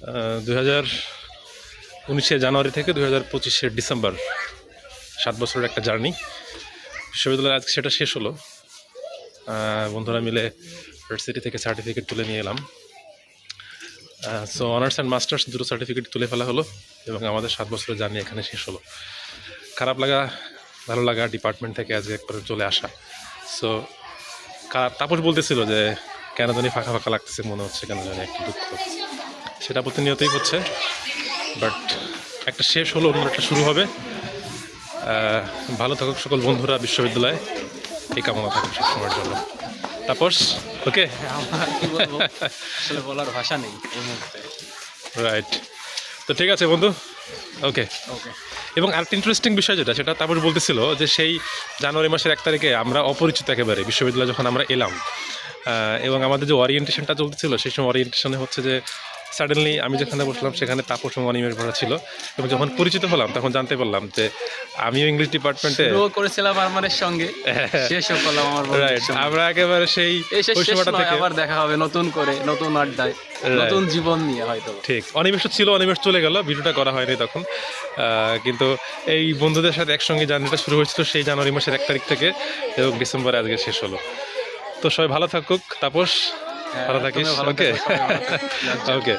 2019 জানুয়ারি থেকে 2025 ডিসেম্বর, 7 বছরের একটা জার্নি। বিশ্ববিদ্যালয়ের আজকে সেটা শেষ হলো। বন্ধুরা মিলে ভার্সিটি থেকে সার্টিফিকেট তুলে নিয়ে এলাম। সো অনার্স অ্যান্ড মাস্টার্স দুটো সার্টিফিকেট তুলে ফেলা হলো এবং আমাদের 7 বছরের জার্নি এখানে শেষ হলো। খারাপ লাগা ভালো লাগা ডিপার্টমেন্ট থেকে আজকে একবারে চলে আসা। সো তাপস বলতেছিল যে কেন জানি ফাঁকা ফাঁকা লাগতেছে, মনে হচ্ছে কেন জানি একটু দুঃখ, সেটা প্রতিনিয়তই হচ্ছে। বাট একটা শেষ হলো, অন্য একটা শুরু হবে। ভালো থাকুক সকল বন্ধুরা বিশ্ববিদ্যালয়ে, এই কামনা থাকুক সবসময়ের জন্য। তাপস ওকে, আমার কি বলবো, আসলে বলার ভাষা নেই এই মুহূর্তে। রাইট। তো ঠিক আছে বন্ধু, ওকে। ওকে, এবং আরেকটা ইন্টারেস্টিং বিষয় যেটা, সেটা তারপর বলতেছিল যে সেই জানুয়ারি মাসের 1 তারিখে আমরা অপরিচিত একেবারে বিশ্ববিদ্যালয়ে যখন আমরা এলাম, এবং আমাদের যে ওরিয়েন্টেশনটা চলতেছিল, সেই সময় ওরিয়েন্টেশনে হচ্ছে যে সাডেনলি আমি যেখানে বসলাম সেখানে তাপস এবং অনিমেষ ভরা ছিল। এবং যখন পরিচিত হলাম তখন জানতে পারলাম যে আমিও ইংলিশ ডিপার্টমেন্টে শুরুও করেছিলাম আরমানের সঙ্গে, শেষও করলাম আমার বন্ধুদের রাইট। সঙ্গে। আমরা একেবারে সেই এই শেষ ওই সময়টা নয়, থেকে আবার দেখা হবে নতুন করে, নতুন আড্ডায়, নতুন জীবন নিয়ে হয়তো। ঠিক। অনিমেষও ছিল, অনিমেষ চলে গেল, ভিডিওটা করা হয়নি তখন। কিন্তু এই বন্ধুদের সাথে একসঙ্গে জার্নিটা শুরু হয়েছিল সেই জানুয়ারি মাসের 1 তারিখ থেকে এবং ডিসেম্বরে আজকে শেষ হলো। তো সবাই ভালো থাকুক। তাপস ভালো থাকিস, তুমিও ভালো ওকে থেকো, সবাই ভালো থেকো। ওকে।